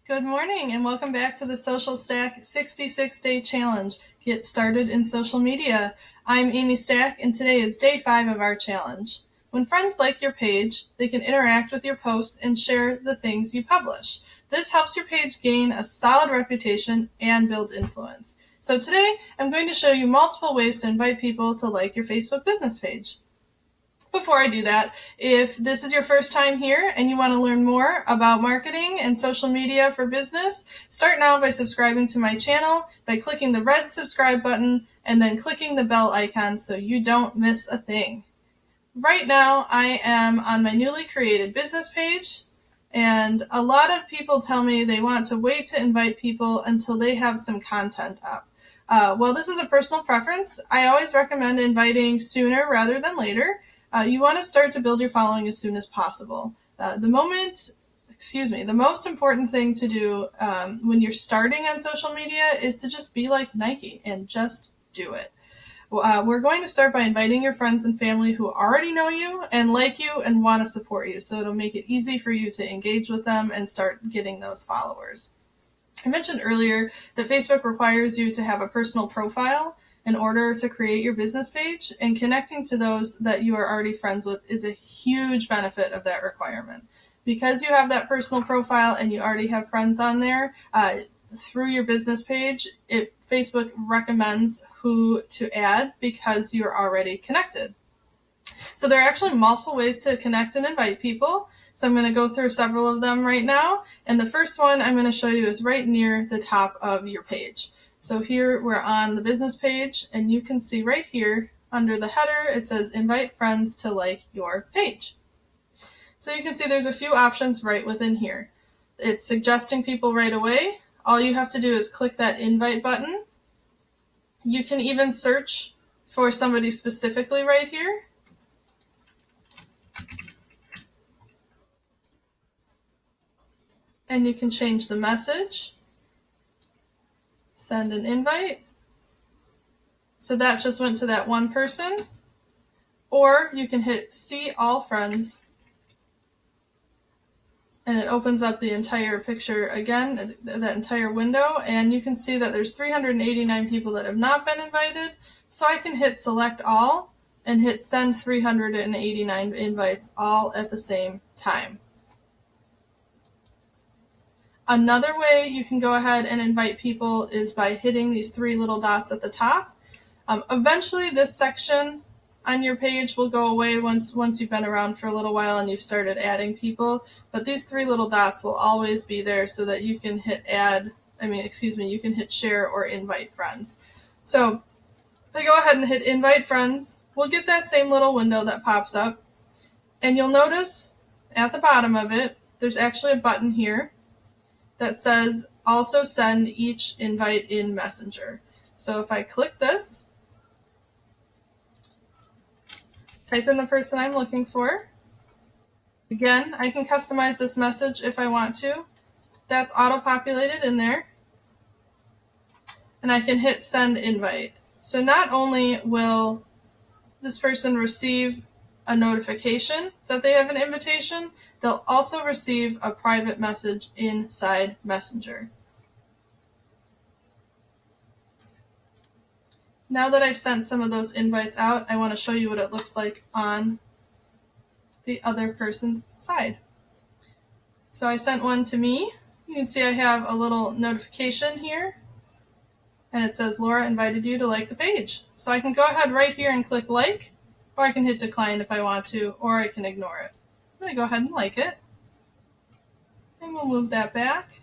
Good morning and welcome back to the Social Stack 66-Day Challenge. Get started in social media. I'm Amy Stack and today is day 5 of our challenge. When friends like your page, they can interact with your posts and share the things you publish. This helps your page gain a solid reputation and build influence. So today I'm going to show you multiple ways to invite people to like your Facebook business page. Before I do that, if this is your first time here and you want to learn more about marketing and social media for business, start now by subscribing to my channel by clicking the red subscribe button and then clicking the bell icon so you don't miss a thing. Right now, I am on my newly created business page, and a lot of people tell me they want to wait to invite people until they have some content up. Well, this is a personal preference. I always recommend inviting sooner rather than later. You want to start to build your following as soon as possible. The most important thing to do when you're starting on social media is to just be like Nike and just do it. We're going to start by inviting your friends and family who already know you and like you and want to support you, so it'll make it easy for you to engage with them and start getting those followers. I mentioned earlier that Facebook requires you to have a personal profile in order to create your business page, and connecting to those that you are already friends with is a huge benefit of that requirement. Because you have that personal profile and you already have friends on there, through your business page, Facebook recommends who to add because you're already connected. So there are actually multiple ways to connect and invite people. So I'm going to go through several of them right now. And the first one I'm going to show you is right near the top of your page. So here we're on the business page, and you can see right here under the header, it says invite friends to like your page. So you can see there's a few options right within here. It's suggesting people right away. All you have to do is click that invite button. You can even search for somebody specifically right here. And you can change the message, send an invite. So that just went to that one person. Or you can hit see all friends, and it opens up the entire picture again, that entire window, and you can see that there's 389 people that have not been invited. So I can hit select all and hit send 389 invites all at the same time. Another way you can go ahead and invite people is by hitting these 3 little dots at the top. Eventually this section on your page will go away once you've been around for a little while and you've started adding people, but these 3 little dots will always be there so that you can hit you can hit share or invite friends. So if I go ahead and hit invite friends, we'll get that same little window that pops up, and you'll notice at the bottom of it, there's actually a button here that says also send each invite in Messenger. So if I click this, type in the person I'm looking for. Again, I can customize this message if I want to. That's auto-populated in there. And I can hit send invite. So not only will this person receive a notification that they have an invitation, they'll also receive a private message inside Messenger. Now that I've sent some of those invites out, I want to show you what it looks like on the other person's side. So I sent one to me. You can see I have a little notification here, and it says Laura invited you to like the page. So I can go ahead right here and click like, or I can hit decline if I want to, or I can ignore it. I'm going to go ahead and like it, and we'll move that back.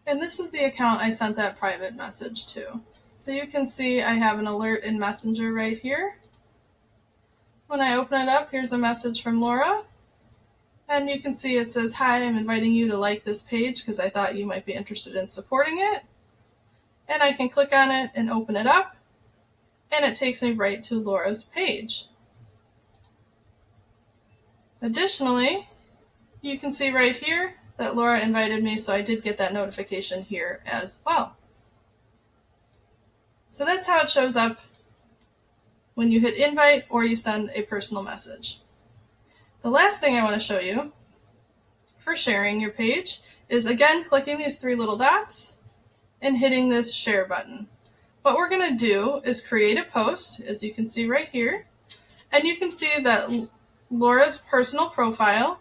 And this is the account I sent that private message to. So you can see I have an alert in Messenger right here. When I open it up, here's a message from Laura. And you can see it says, hi, I'm inviting you to like this page because I thought you might be interested in supporting it. And I can click on it and open it up, and it takes me right to Laura's page. Additionally, you can see right here that Laura invited me, so I did get that notification here as well. So that's how it shows up when you hit invite or you send a personal message. The last thing I want to show you for sharing your page is, again, clicking these three little dots and hitting this share button. What we're going to do is create a post, as you can see right here, and you can see that Laura's personal profile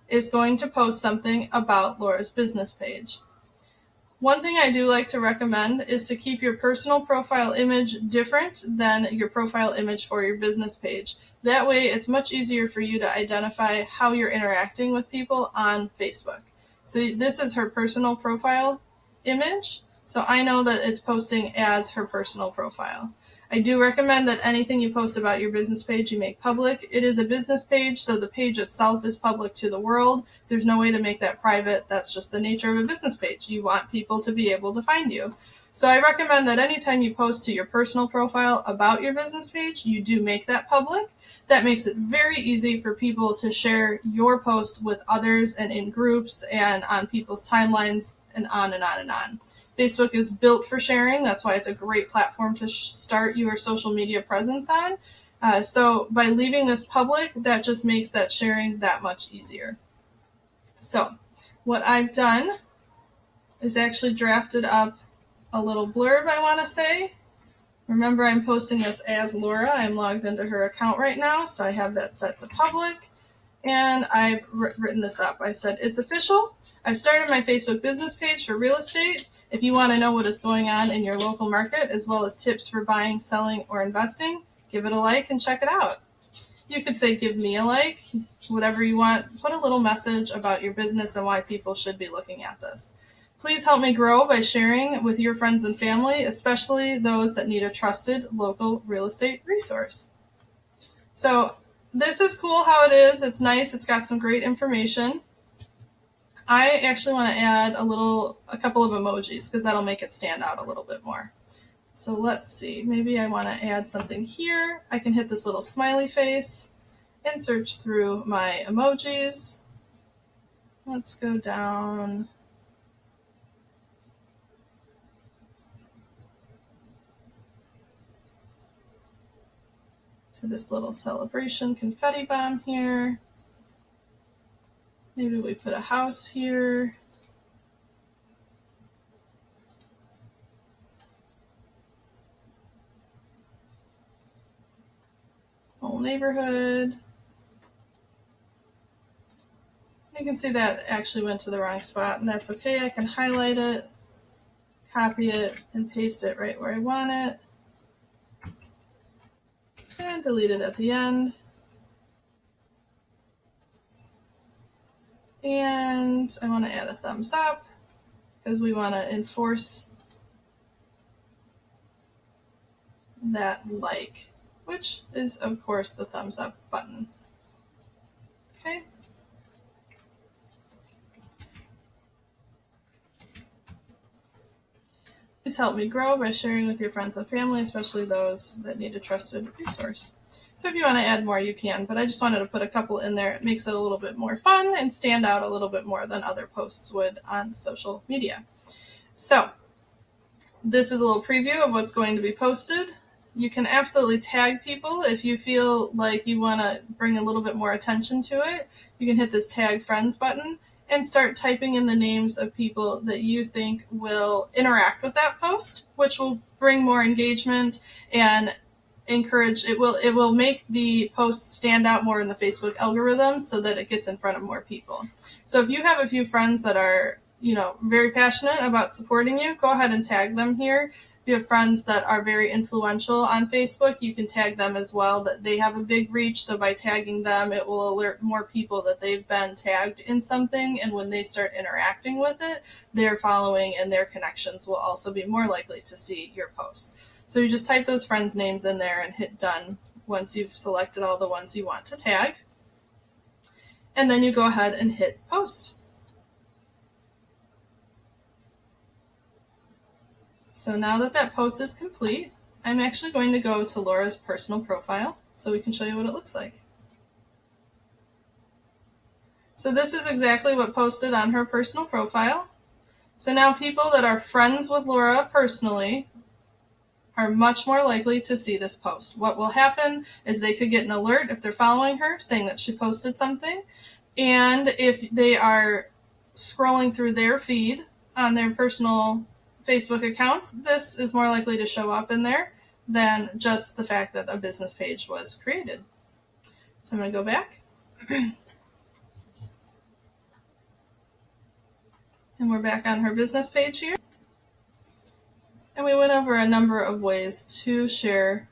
is going to post something about Laura's business page. One thing I do like to recommend is to keep your personal profile image different than your profile image for your business page. That way it's much easier for you to identify how you're interacting with people on Facebook. So this is her personal profile image, so I know that it's posting as her personal profile. I do recommend that anything you post about your business page you make public. It is a business page, so the page itself is public to the world. There's no way to make that private. That's just the nature of a business page. You want people to be able to find you. So I recommend that anytime you post to your personal profile about your business page, you do make that public. That makes it very easy for people to share your post with others and in groups and on people's timelines and on and on and on. Facebook is built for sharing. That's why it's a great platform to start your social media presence on. So by leaving this public, that just makes that sharing that much easier. So what I've done is actually drafted up a little blurb, I want to say. Remember, I'm posting this as Laura. I'm logged into her account right now, so I have that set to public. And I've written this up. I said, it's official. I've started my Facebook business page for real estate. If you want to know what is going on in your local market, as well as tips for buying, selling, or investing, give it a like and check it out. You could say, give me a like, whatever you want. Put a little message about your business and why people should be looking at this. Please help me grow by sharing with your friends and family, especially those that need a trusted local real estate resource. So this is cool how it is. It's nice. It's got some great information. I actually want to add a couple of emojis because that'll make it stand out a little bit more. So let's see. Maybe I want to add something here. I can hit this little smiley face and search through my emojis. Let's go down. To this little celebration confetti bomb here. Maybe we put a house here. Whole neighborhood. You can see that actually went to the wrong spot, and that's okay. I can highlight it, copy it, and paste it right where I want it. And delete it at the end. And I want to add a thumbs up because we want to enforce that like, which is of course the thumbs up button. Okay. Please help me grow by sharing with your friends and family, especially those that need a trusted resource. So if you want to add more, you can, but I just wanted to put a couple in there. It makes it a little bit more fun and stand out a little bit more than other posts would on social media. So this is a little preview of what's going to be posted. You can absolutely tag people if you feel like you want to bring a little bit more attention to it. You can hit this tag friends button and start typing in the names of people that you think will interact with that post, which will bring more engagement and encourage it will make the post stand out more in the Facebook algorithm so that it gets in front of more people. So if you have a few friends that are, very passionate about supporting you, go ahead and tag them here. If you have friends that are very influential on Facebook, you can tag them as well, that they have a big reach. So by tagging them, it will alert more people that they've been tagged in something. And when they start interacting with it, their following and their connections will also be more likely to see your post. So you just type those friends' names in there and hit done once you've selected all the ones you want to tag. And then you go ahead and hit post. So now that post is complete, I'm actually going to go to Laura's personal profile so we can show you what it looks like. So this is exactly what posted on her personal profile. So now people that are friends with Laura personally are much more likely to see this post. What will happen is they could get an alert if they're following her saying that she posted something. And if they are scrolling through their feed on their personal Facebook accounts, this is more likely to show up in there than just the fact that a business page was created. So I'm going to go back. And we're back on her business page here. And we went over a number of ways to share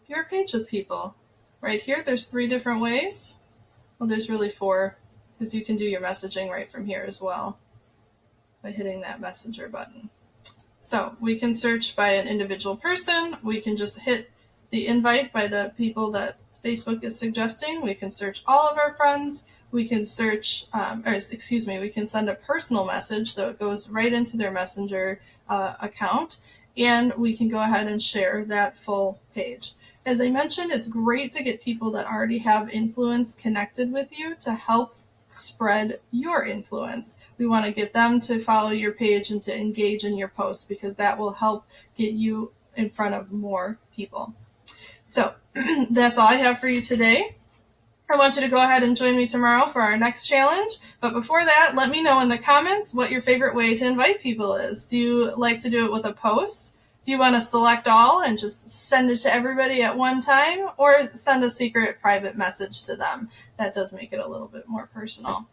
your page with people. Right here, there's 3 different ways. Well, there's really 4, because you can do your messaging right from here as well by hitting that messenger button. So we can search by an individual person. We can just hit the invite by the people that Facebook is suggesting. We can search all of our friends. We can search, we can send a personal message so it goes right into their messenger account. And we can go ahead and share that full page. As I mentioned, it's great to get people that already have influence connected with you to help spread your influence. We want to get them to follow your page and to engage in your posts because that will help get you in front of more people. So that's all I have for you today. I want you to go ahead and join me tomorrow for our next challenge. But before that, let me know in the comments what your favorite way to invite people is. Do you like to do it with a post? Do you want to select all and just send it to everybody at one time? Or send a secret private message to them? That does make it a little bit more personal.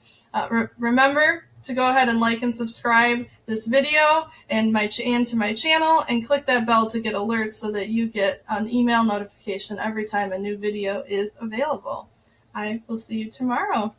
Remember to go ahead and like and subscribe this video and to my channel, and click that bell to get alerts so that you get an email notification every time a new video is available. I will see you tomorrow.